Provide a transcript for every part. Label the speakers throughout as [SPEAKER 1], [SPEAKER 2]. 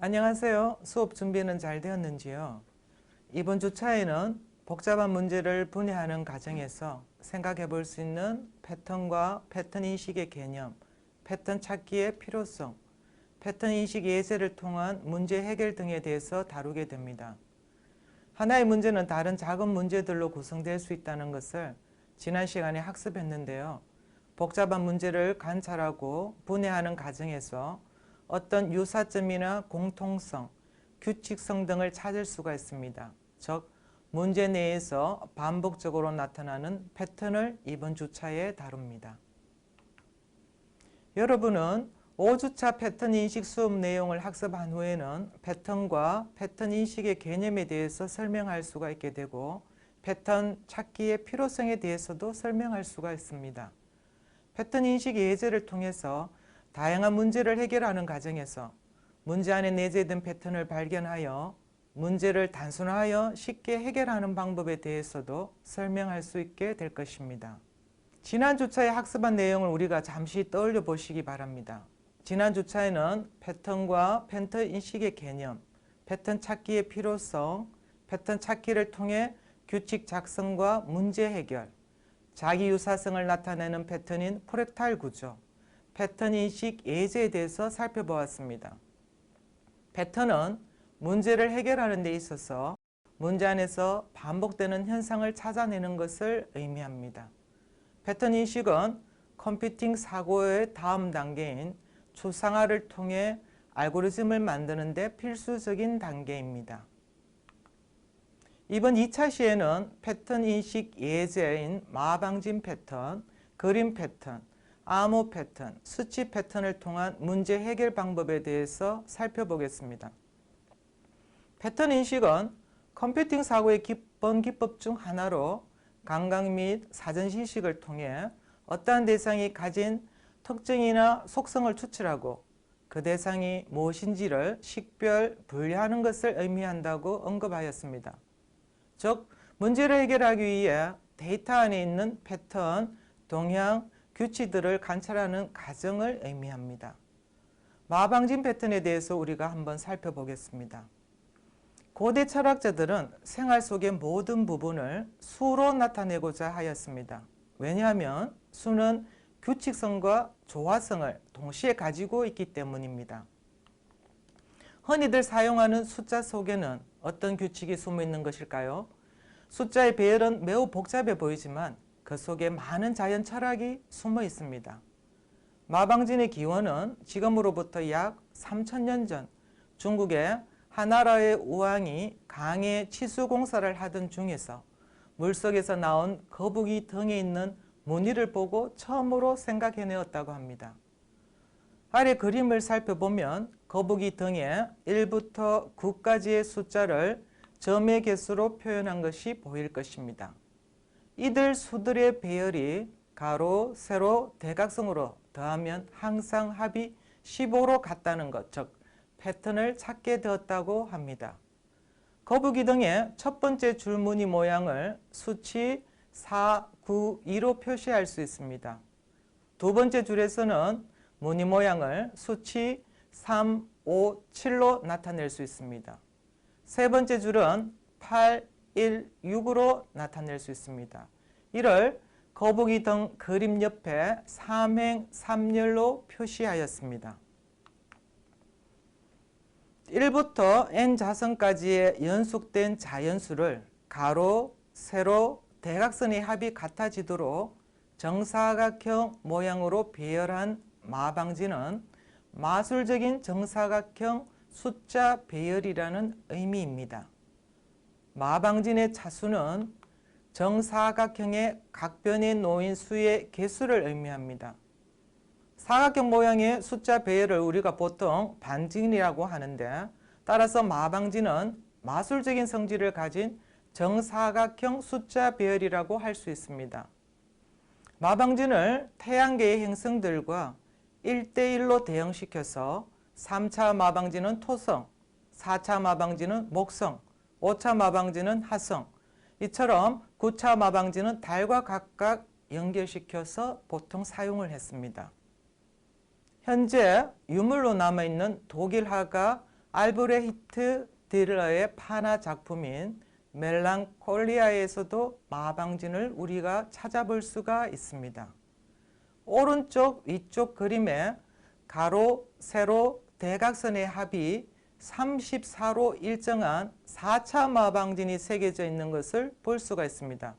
[SPEAKER 1] 안녕하세요. 수업 준비는 잘 되었는지요? 이번 주차에는 복잡한 문제를 분해하는 과정에서 생각해 볼 수 있는 패턴과 패턴 인식의 개념, 패턴 찾기의 필요성, 패턴 인식 예제를 통한 문제 해결 등에 대해서 다루게 됩니다. 하나의 문제는 다른 작은 문제들로 구성될 수 있다는 것을 지난 시간에 학습했는데요. 복잡한 문제를 관찰하고 분해하는 과정에서 어떤 유사점이나 공통성, 규칙성 등을 찾을 수가 있습니다. 즉, 문제 내에서 반복적으로 나타나는 패턴을 이번 주차에 다룹니다. 여러분은 5주차 패턴 인식 수업 내용을 학습한 후에는 패턴과 패턴 인식의 개념에 대해서 설명할 수가 있게 되고 패턴 찾기의 필요성에 대해서도 설명할 수가 있습니다. 패턴 인식 예제를 통해서 다양한 문제를 해결하는 과정에서 문제 안에 내재된 패턴을 발견하여 문제를 단순화하여 쉽게 해결하는 방법에 대해서도 설명할 수 있게 될 것입니다. 지난 주차에 학습한 내용을 우리가 잠시 떠올려 보시기 바랍니다. 지난 주차에는 패턴과 패턴 인식의 개념, 패턴 찾기의 필요성, 패턴 찾기를 통해 규칙 작성과 문제 해결, 자기 유사성을 나타내는 패턴인 프랙탈 구조, 패턴 인식 예제에 대해서 살펴보았습니다. 패턴은 문제를 해결하는 데 있어서 문제 안에서 반복되는 현상을 찾아내는 것을 의미합니다. 패턴 인식은 컴퓨팅 사고의 다음 단계인 추상화를 통해 알고리즘을 만드는 데 필수적인 단계입니다. 이번 2차 시에는 패턴 인식 예제인 마방진 패턴, 그림 패턴, 암호 패턴, 수치 패턴을 통한 문제 해결 방법에 대해서 살펴보겠습니다. 패턴 인식은 컴퓨팅 사고의 기본 기법 중 하나로 감각 및 사전 인식을 통해 어떠한 대상이 가진 특징이나 속성을 추출하고 그 대상이 무엇인지를 식별, 분류하는 것을 의미한다고 언급하였습니다. 즉, 문제를 해결하기 위해 데이터 안에 있는 패턴, 동향, 규칙들을 관찰하는 과정을 의미합니다. 마방진 패턴에 대해서 우리가 한번 살펴보겠습니다. 고대 철학자들은 생활 속의 모든 부분을 수로 나타내고자 하였습니다. 왜냐하면 수는 규칙성과 조화성을 동시에 가지고 있기 때문입니다. 흔히들 사용하는 숫자 속에는 어떤 규칙이 숨어 있는 것일까요? 숫자의 배열은 매우 복잡해 보이지만 그 속에 많은 자연 철학이 숨어 있습니다. 마방진의 기원은 지금으로부터 약 3000년 전 중국의 하나라의 우왕이 강에 치수공사를 하던 중에서 물속에서 나온 거북이 등에 있는 무늬를 보고 처음으로 생각해내었다고 합니다. 아래 그림을 살펴보면 거북이 등에 1부터 9까지의 숫자를 점의 개수로 표현한 것이 보일 것입니다. 이들 수들의 배열이 가로, 세로, 대각선으로 더하면 항상 합이 15로 같다는 것, 즉 패턴을 찾게 되었다고 합니다. 거북이 등의 첫 번째 줄무늬 모양을 수치 4, 9, 2로 표시할 수 있습니다. 두 번째 줄에서는 무늬 모양을 수치 3, 5, 7로 나타낼 수 있습니다. 세 번째 줄은 8, 1, 6으로 나타낼 수 있습니다. 이를 거북이 등 그림 옆에 삼행, 삼열로 표시하였습니다. 1부터 n 자선까지의 연속된 자연수를 가로, 세로, 대각선의 합이 같아지도록 정사각형 모양으로 배열한 마방진은 마술적인 정사각형 숫자 배열이라는 의미입니다. 마방진의 차수는 정사각형의 각변에 놓인 수의 개수를 의미합니다. 사각형 모양의 숫자 배열을 우리가 보통 반진이라고 하는데, 따라서 마방진은 마술적인 성질을 가진 정사각형 숫자 배열이라고 할 수 있습니다. 마방진을 태양계의 행성들과 1대1로 대응시켜서 3차 마방진은 토성, 4차 마방진은 목성, 5차 마방진은 화성, 이처럼 9차 마방진은 달과 각각 연결시켜서 보통 사용을 했습니다. 현재 유물로 남아있는 독일 화가 알브레히트 딜러의 파나 작품인 멜랑콜리아에서도 마방진을 우리가 찾아볼 수가 있습니다. 오른쪽 위쪽 그림에 가로, 세로, 대각선의 합이 34로 일정한 4차 마방진이 새겨져 있는 것을 볼 수가 있습니다.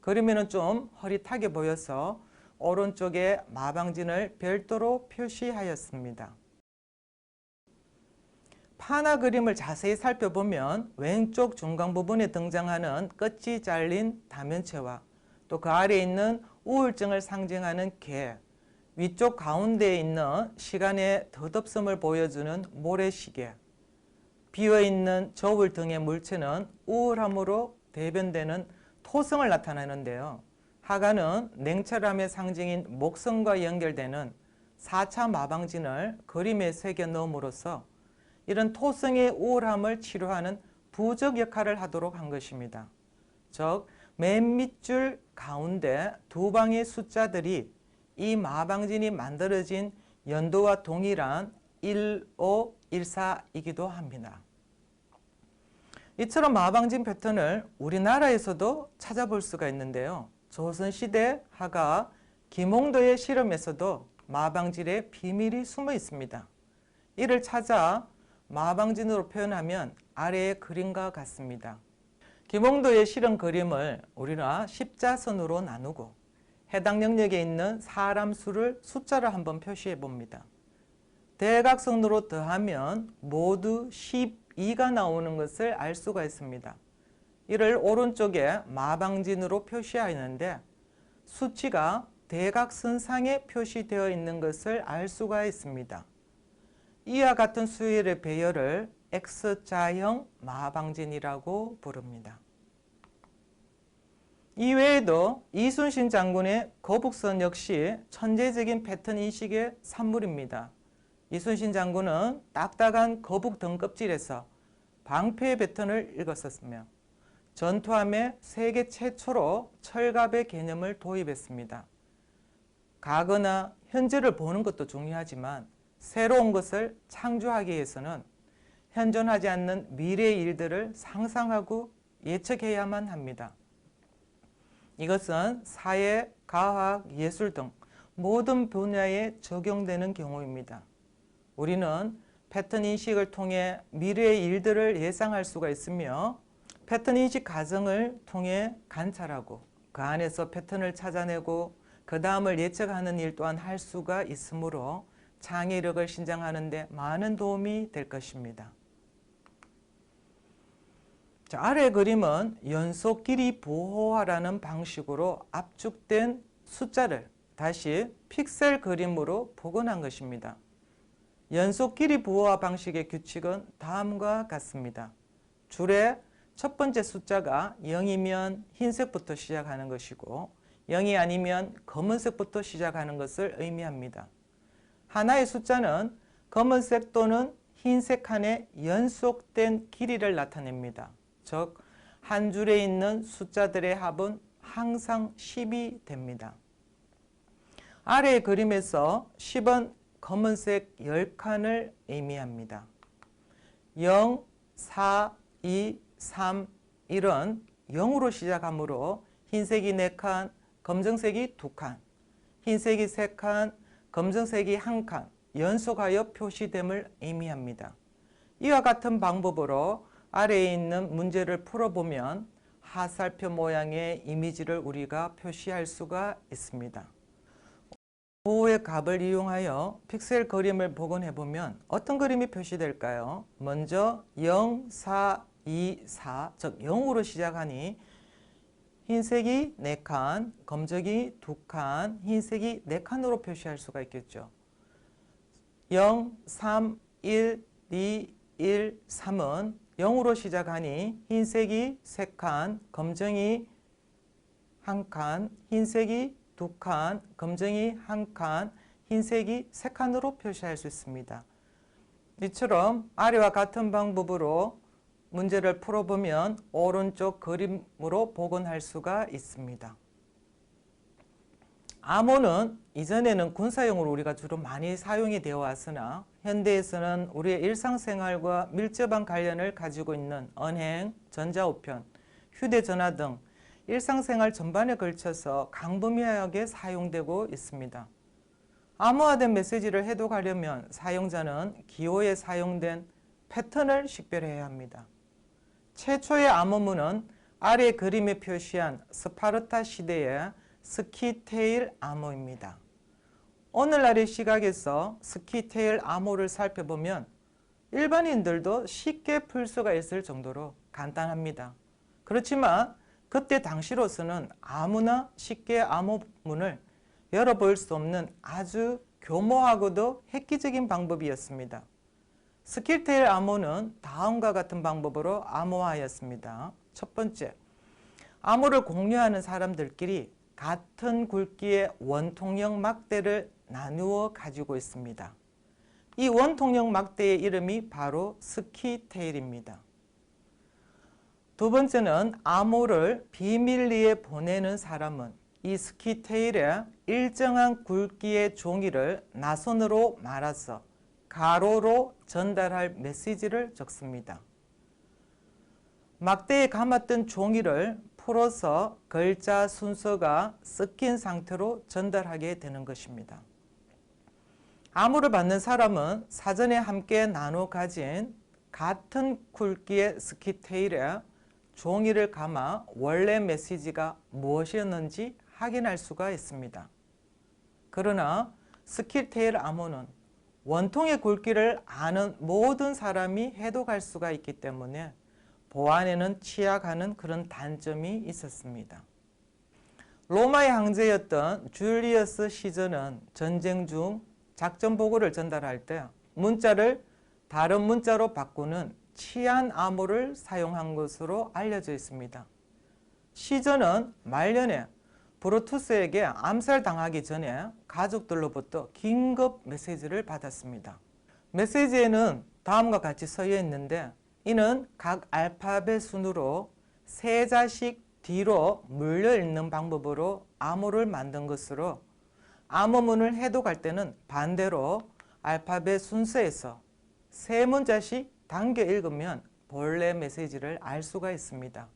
[SPEAKER 1] 그림에는 좀 흐릿하게 보여서 오른쪽에 마방진을 별도로 표시하였습니다. 파나 그림을 자세히 살펴보면 왼쪽 중간 부분에 등장하는 끝이 잘린 다면체와 또 그 아래에 있는 우울증을 상징하는 개, 위쪽 가운데에 있는 시간의 덧없음을 보여주는 모래시계, 비어있는 저울 등의 물체는 우울함으로 대변되는 토성을 나타내는데요. 하가는 냉철함의 상징인 목성과 연결되는 4차 마방진을 그림에 새겨 넣음으로써 이런 토성의 우울함을 치료하는 부적 역할을 하도록 한 것입니다. 즉, 맨 밑줄 가운데 두 방의 숫자들이 이 마방진이 만들어진 연도와 동일한 1514이기도 합니다. 이처럼 마방진 패턴을 우리나라에서도 찾아볼 수가 있는데요. 조선시대 하가 김홍도의 실험에서도 마방진의 비밀이 숨어 있습니다. 이를 찾아 마방진으로 표현하면 아래의 그림과 같습니다. 김홍도의 실험 그림을 우리가 십자선으로 나누고 해당 영역에 있는 사람 수를 숫자로 한번 표시해 봅니다. 대각선으로 더하면 모두 12가 나오는 것을 알 수가 있습니다. 이를 오른쪽에 마방진으로 표시하였는데 수치가 대각선상에 표시되어 있는 것을 알 수가 있습니다. 이와 같은 수열의 배열을 X자형 마방진이라고 부릅니다. 이외에도 이순신 장군의 거북선 역시 천재적인 패턴 인식의 산물입니다. 이순신 장군은 딱딱한 거북 등껍질에서 방패 패턴을 읽었었으며 전투함에 세계 최초로 철갑의 개념을 도입했습니다. 과거나 현재를 보는 것도 중요하지만 새로운 것을 창조하기 위해서는 현존하지 않는 미래의 일들을 상상하고 예측해야만 합니다. 이것은 사회, 과학, 예술 등 모든 분야에 적용되는 경우입니다. 우리는 패턴 인식을 통해 미래의 일들을 예상할 수가 있으며 패턴 인식 과정을 통해 관찰하고 그 안에서 패턴을 찾아내고 그 다음을 예측하는 일 또한 할 수가 있으므로 창의력을 신장하는 데 많은 도움이 될 것입니다. 자, 아래 그림은 연속 길이 보호화라는 방식으로 압축된 숫자를 다시 픽셀 그림으로 복원한 것입니다. 연속 길이 보호화 방식의 규칙은 다음과 같습니다. 줄의 첫 번째 숫자가 0이면 흰색부터 시작하는 것이고 0이 아니면 검은색부터 시작하는 것을 의미합니다. 하나의 숫자는 검은색 또는 흰색 칸에 연속된 길이를 나타냅니다. 즉, 한 줄에 있는 숫자들의 합은 항상 10이 됩니다. 아래의 그림에서 10은 검은색 10칸을 의미합니다. 0, 4, 2, 3, 1은 0으로 시작하므로 흰색이 4칸, 검정색이 2칸, 흰색이 3칸, 검정색이 1칸 연속하여 표시됨을 의미합니다. 이와 같은 방법으로 아래에 있는 문제를 풀어보면 하살표 모양의 이미지를 우리가 표시할 수가 있습니다. 보호의 값을 이용하여 픽셀 그림을 복원해보면 어떤 그림이 표시될까요? 먼저 0, 4, 2, 4, 즉 0으로 시작하니 흰색이 4칸, 검정이 2칸, 흰색이 4칸으로 표시할 수가 있겠죠. 0, 3, 1, 2, 1, 3은 0으로 시작하니 흰색이 3칸, 검정이 1칸, 흰색이 2칸, 검정이 1칸, 흰색이 3칸으로 표시할 수 있습니다. 이처럼 아래와 같은 방법으로 문제를 풀어보면 오른쪽 그림으로 복원할 수가 있습니다. 암호는 이전에는 군사용으로 우리가 주로 많이 사용이 되어 왔으나 현대에서는 우리의 일상생활과 밀접한 관련을 가지고 있는 언행, 전자우편, 휴대전화 등 일상생활 전반에 걸쳐서 광범위하게 사용되고 있습니다. 암호화된 메시지를 해독하려면 사용자는 기호에 사용된 패턴을 식별해야 합니다. 최초의 암호문은 아래 그림에 표시한 스파르타 시대의 스키테일 암호입니다. 오늘날의 시각에서 스키테일 암호를 살펴보면 일반인들도 쉽게 풀 수가 있을 정도로 간단합니다. 그렇지만 그때 당시로서는 아무나 쉽게 암호문을 열어볼 수 없는 아주 교모하고도 획기적인 방법이었습니다. 스키테일 암호는 다음과 같은 방법으로 암호화하였습니다. 첫 번째, 암호를 공유하는 사람들끼리 같은 굵기의 원통형 막대를 나누어 가지고 있습니다. 이 원통형 막대의 이름이 바로 스키테일입니다. 두 번째는 암호를 비밀리에 보내는 사람은 이 스키테일에 일정한 굵기의 종이를 나선으로 말아서 가로로 전달할 메시지를 적습니다. 막대에 감았던 종이를 풀어서 글자 순서가 섞인 상태로 전달하게 되는 것입니다. 암호를 받는 사람은 사전에 함께 나눠 가진 같은 굵기의 스키테일에 종이를 감아 원래 메시지가 무엇이었는지 확인할 수가 있습니다. 그러나 스키테일 암호는 원통의 굵기를 아는 모든 사람이 해독할 수가 있기 때문에 보안에는 취약하는 그런 단점이 있었습니다. 로마의 황제였던 줄리어스 시저는 전쟁 중 작전 보고를 전달할 때 문자를 다른 문자로 바꾸는 치안 암호를 사용한 것으로 알려져 있습니다. 시저는 말년에 브루투스에게 암살당하기 전에 가족들로부터 긴급 메시지를 받았습니다. 메시지에는 다음과 같이 써여 있는데 이는 각 알파벳 순으로 세 자씩 뒤로 물려 읽는 방법으로 암호를 만든 것으로 암호문을 해독할 때는 반대로 알파벳 순서에서 세 문자씩 당겨 읽으면 본래 메시지를 알 수가 있습니다.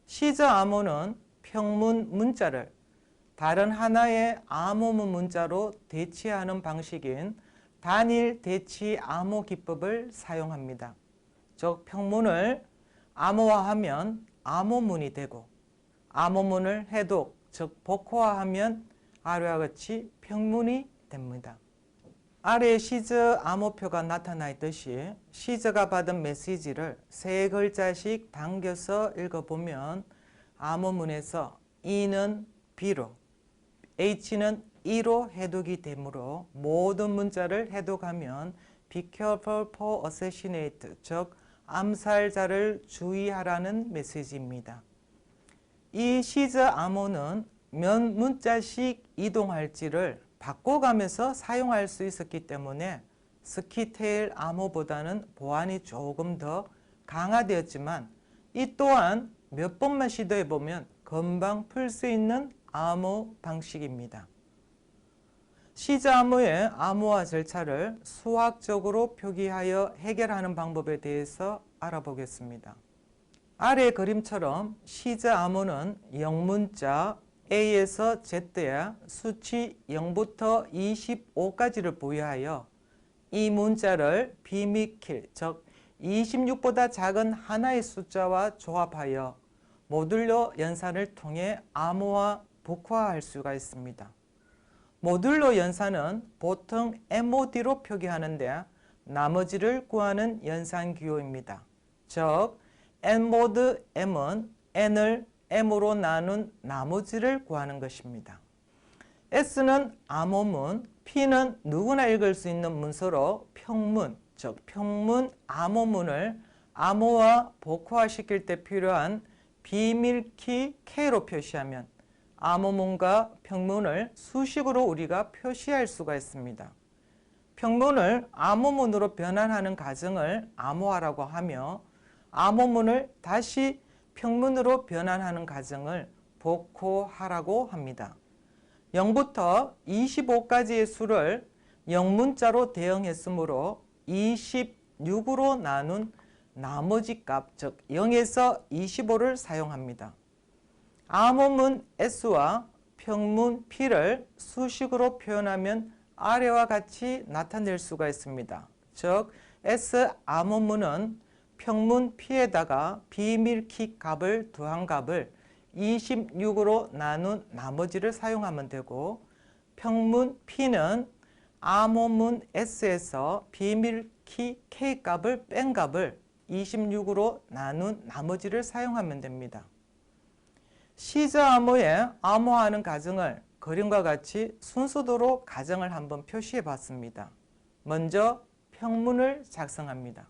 [SPEAKER 1] 시저 암호는 평문 문자를 다른 하나의 암호문 문자로 대치하는 방식인 단일 대치 암호 기법을 사용합니다. 즉 평문을 암호화하면 암호문이 되고 암호문을 해독, 즉 복호화하면 아래와 같이 평문이 됩니다. 아래에 시저 암호표가 나타나 있듯이 시저가 받은 메시지를 세 글자씩 당겨서 읽어보면 암호문에서 E는 B로, H는 E로 해독이 되므로 모든 문자를 해독하면 Be careful for assassinate, 즉 암살자를 주의하라는 메시지입니다. 이 시저 암호는 몇 문자씩 이동할지를 바꿔가면서 사용할 수 있었기 때문에 스키테일 암호보다는 보안이 조금 더 강화되었지만 이 또한 몇 번만 시도해보면 금방 풀 수 있는 암호 방식입니다. 시저 암호의 암호화 절차를 수학적으로 표기하여 해결하는 방법에 대해서 알아보겠습니다. 아래 그림처럼 시저 암호는 영문자 A에서 Z에 수치 0부터 25까지를 보유하여 이 문자를 비미킬, 즉 26보다 작은 하나의 숫자와 조합하여 모듈러 연산을 통해 암호화, 복화할 수가 있습니다. 모듈러 연산은 보통 MOD로 표기하는데 나머지를 구하는 연산 기호입니다. 즉 N모드 M은 N을 M으로 나눈 나머지를 구하는 것입니다. S는 암호문, P는 누구나 읽을 수 있는 문서로 평문, 즉 평문 암호문을 암호화, 복화시킬 때 필요한 비밀키 K로 표시하면 암호문과 평문을 수식으로 우리가 표시할 수가 있습니다. 평문을 암호문으로 변환하는 과정을 암호화라고 하며 암호문을 다시 평문으로 변환하는 과정을 복호하라고 합니다. 0부터 25까지의 수를 영문자로 대응했으므로 26으로 나눈 나머지 값, 즉 0에서 25를 사용합니다. 암호문 S와 평문 P를 수식으로 표현하면 아래와 같이 나타낼 수가 있습니다. 즉 S 암호문은 평문 P에다가 비밀키 값을 더한 값을 26으로 나눈 나머지를 사용하면 되고, 평문 P는 암호문 S에서 비밀키 K 값을 뺀 값을 26으로 나눈 나머지를 사용하면 됩니다. 시저 암호에 암호하는 과정을 그림과 같이 순서대로 과정을 한번 표시해 봤습니다. 먼저 평문을 작성합니다.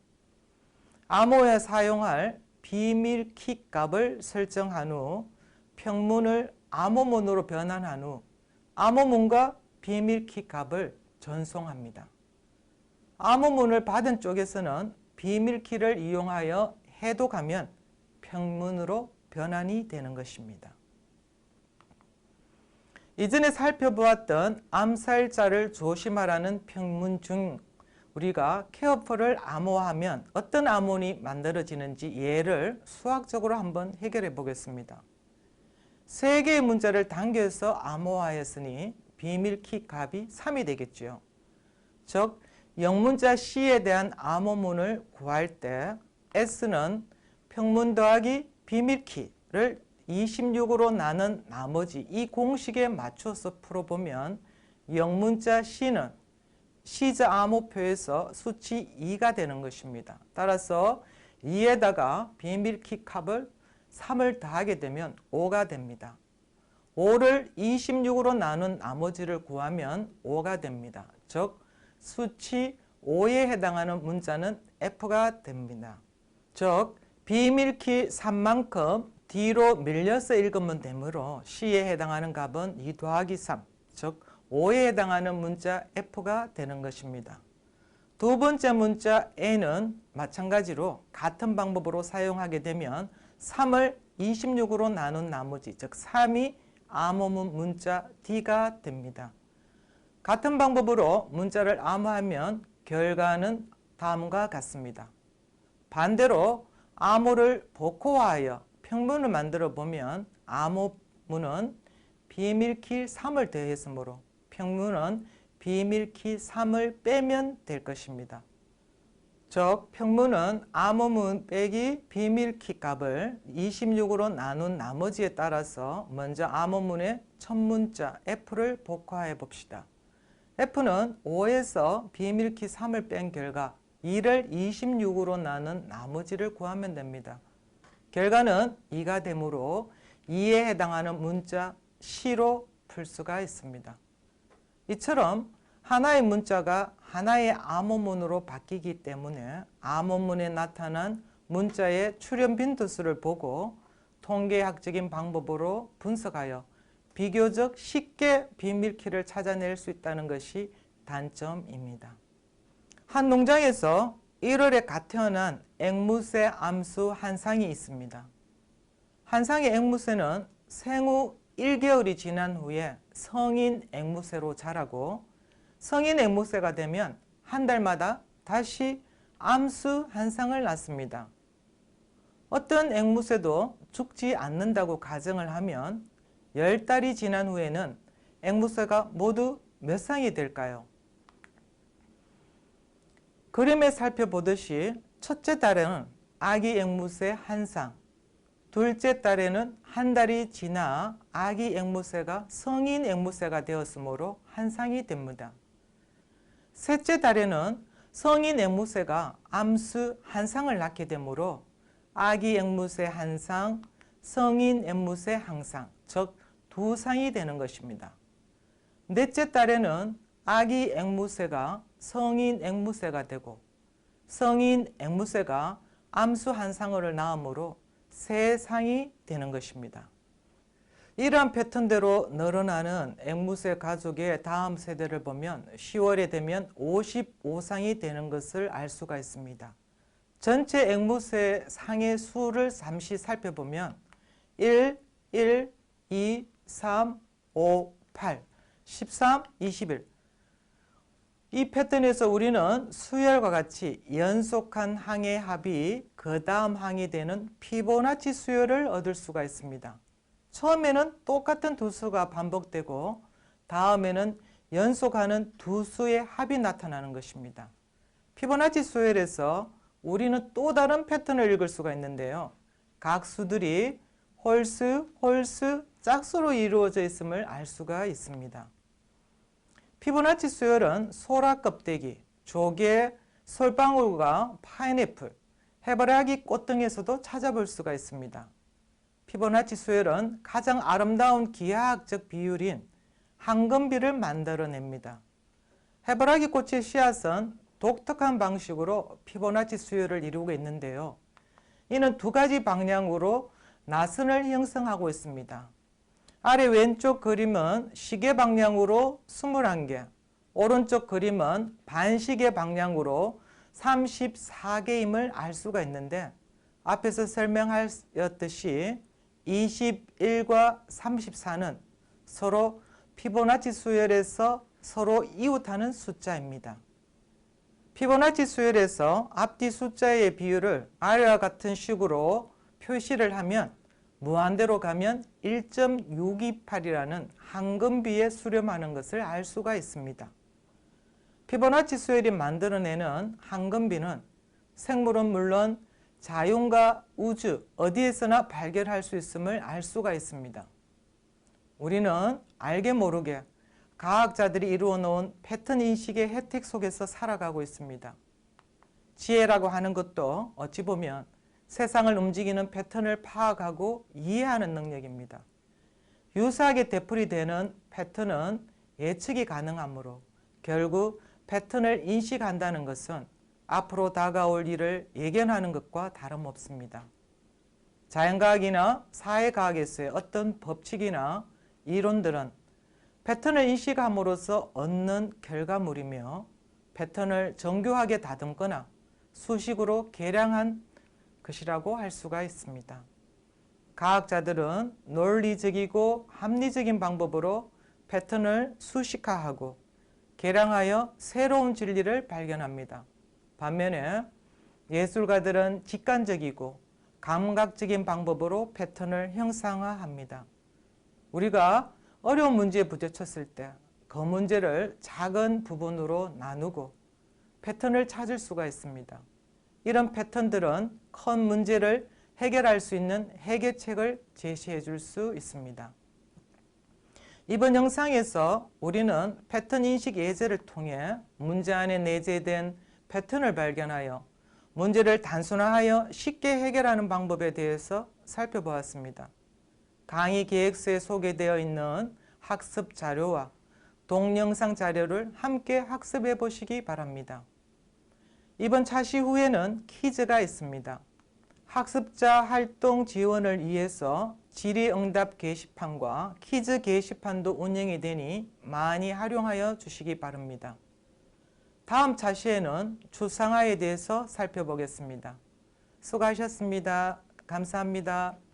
[SPEAKER 1] 암호에 사용할 비밀키 값을 설정한 후 평문을 암호문으로 변환한 후 암호문과 비밀키 값을 전송합니다. 암호문을 받은 쪽에서는 비밀키를 이용하여 해독하면 평문으로 변환이 되는 것입니다. 이전에 살펴보았던 암살자를 조심하라는 평문 중 우리가 케어풀을 암호화하면 어떤 암호문이 만들어지는지 예를 수학적으로 한번 해결해 보겠습니다. 3개의 문자를 당겨서 암호화했으니 비밀키 값이 3이 되겠죠. 즉 영문자 C에 대한 암호문을 구할 때 S는 평문 더하기 비밀키를 26으로 나눈 나머지 이 공식에 맞춰서 풀어보면 영문자 C는 시저 암호표에서 수치 2가 되는 것입니다. 따라서 2에다가 비밀키 값을 3을 더하게 되면 5가 됩니다. 5를 26으로 나눈 나머지를 구하면 5가 됩니다. 즉 수치 5에 해당하는 문자는 F가 됩니다. 즉 비밀키 3만큼 뒤로 밀려서 읽으면 되므로 C에 해당하는 값은 2 더하기 3, 즉 5에 해당하는 문자 F가 되는 것입니다. 두 번째 문자 A는 마찬가지로 같은 방법으로 사용하게 되면 3을 26으로 나눈 나머지, 즉 3이 암호문 문자 D가 됩니다. 같은 방법으로 문자를 암호하면 결과는 다음과 같습니다. 반대로 암호를 복호화하여 평문을 만들어 보면 암호문은 비밀키 3을 더했으므로 평문은 비밀키 3을 빼면 될 것입니다. 즉 평문은 암호문 빼기 비밀키 값을 26으로 나눈 나머지에 따라서 먼저 암호문의 첫 문자 F를 복화해 봅시다. F는 5에서 비밀키 3을 뺀 결과 2를 26으로 나눈 나머지를 구하면 됩니다. 결과는 2가 되므로 2에 해당하는 문자 C로 풀 수가 있습니다. 이처럼 하나의 문자가 하나의 암호문으로 바뀌기 때문에 암호문에 나타난 문자의 출현 빈도수를 보고 통계학적인 방법으로 분석하여 비교적 쉽게 비밀키를 찾아낼 수 있다는 것이 단점입니다. 한 농장에서 1월에 갓 태어난 앵무새 암수 한 쌍이 있습니다. 한 쌍의 앵무새는 생후 1개월이 지난 후에 성인 앵무새로 자라고 성인 앵무새가 되면 한 달마다 다시 암수 한 쌍을 낳습니다. 어떤 앵무새도 죽지 않는다고 가정을 하면 10달이 지난 후에는 앵무새가 모두 몇 쌍이 될까요? 그림에 살펴보듯이 첫째 달에는 아기 앵무새 한 쌍, 둘째 달에는 한 달이 지나 아기 앵무새가 성인 앵무새가 되었으므로 한 쌍이 됩니다. 셋째 달에는 성인 앵무새가 암수 한 쌍을 낳게 되므로 아기 앵무새 한 쌍, 성인 앵무새 한 쌍, 즉 두 쌍이 되는 것입니다. 넷째 달에는 아기 앵무새가 성인 앵무새가 되고 성인 앵무새가 암수 한 쌍을 낳으므로 세 쌍이 되는 것입니다. 이러한 패턴대로 늘어나는 앵무새 가족의 다음 세대를 보면 10월에 되면 55쌍이 되는 것을 알 수가 있습니다. 전체 앵무새 쌍의 수를 잠시 살펴보면 1, 1, 2, 3, 5, 8 13, 21. 이 패턴에서 우리는 수열과 같이 연속한 항의 합이 그 다음 항이 되는 피보나치 수열을 얻을 수가 있습니다. 처음에는 똑같은 두 수가 반복되고 다음에는 연속하는 두 수의 합이 나타나는 것입니다. 피보나치 수열에서 우리는 또 다른 패턴을 읽을 수가 있는데요. 각 수들이 홀수, 홀수, 짝수로 이루어져 있음을 알 수가 있습니다. 피보나치 수열은 소라 껍데기, 조개, 솔방울과 파인애플, 해바라기 꽃 등에서도 찾아볼 수가 있습니다. 피보나치 수열은 가장 아름다운 기하학적 비율인 황금비를 만들어냅니다. 해바라기 꽃의 씨앗은 독특한 방식으로 피보나치 수열을 이루고 있는데요. 이는 두 가지 방향으로 나선을 형성하고 있습니다. 아래 왼쪽 그림은 시계 방향으로 21개, 오른쪽 그림은 반시계 방향으로 34개임을 알 수가 있는데 앞에서 설명하였듯이 21과 34는 서로 피보나치 수열에서 서로 이웃하는 숫자입니다. 피보나치 수열에서 앞뒤 숫자의 비율을 아래와 같은 식으로 표시를 하면 무한대로 가면 1.628이라는 황금비에 수렴하는 것을 알 수가 있습니다. 피보나치 수열이 만들어내는 황금비는 생물은 물론 자연과 우주 어디에서나 발견할 수 있음을 알 수가 있습니다. 우리는 알게 모르게 과학자들이 이루어 놓은 패턴 인식의 혜택 속에서 살아가고 있습니다. 지혜라고 하는 것도 어찌 보면 세상을 움직이는 패턴을 파악하고 이해하는 능력입니다. 유사하게 되풀이되는 패턴은 예측이 가능하므로 결국 패턴을 인식한다는 것은 앞으로 다가올 일을 예견하는 것과 다름없습니다. 자연과학이나 사회과학에서의 어떤 법칙이나 이론들은 패턴을 인식함으로써 얻는 결과물이며 패턴을 정교하게 다듬거나 수식으로 계량한 것이라고 할 수가 있습니다. 과학자들은 논리적이고 합리적인 방법으로 패턴을 수식화하고 계량하여 새로운 진리를 발견합니다. 반면에 예술가들은 직관적이고 감각적인 방법으로 패턴을 형상화합니다. 우리가 어려운 문제에 부딪혔을 때 그 문제를 작은 부분으로 나누고 패턴을 찾을 수가 있습니다. 이런 패턴들은 큰 문제를 해결할 수 있는 해결책을 제시해 줄 수 있습니다. 이번 영상에서 우리는 패턴 인식 예제를 통해 문제 안에 내재된 패턴을 발견하여 문제를 단순화하여 쉽게 해결하는 방법에 대해서 살펴보았습니다. 강의 계획서에 소개되어 있는 학습 자료와 동영상 자료를 함께 학습해 보시기 바랍니다. 이번 차시 후에는 퀴즈가 있습니다. 학습자 활동 지원을 위해서 질의응답 게시판과 퀴즈 게시판도 운영이 되니 많이 활용하여 주시기 바랍니다. 다음 차시에는 추상화에 대해서 살펴보겠습니다. 수고하셨습니다. 감사합니다.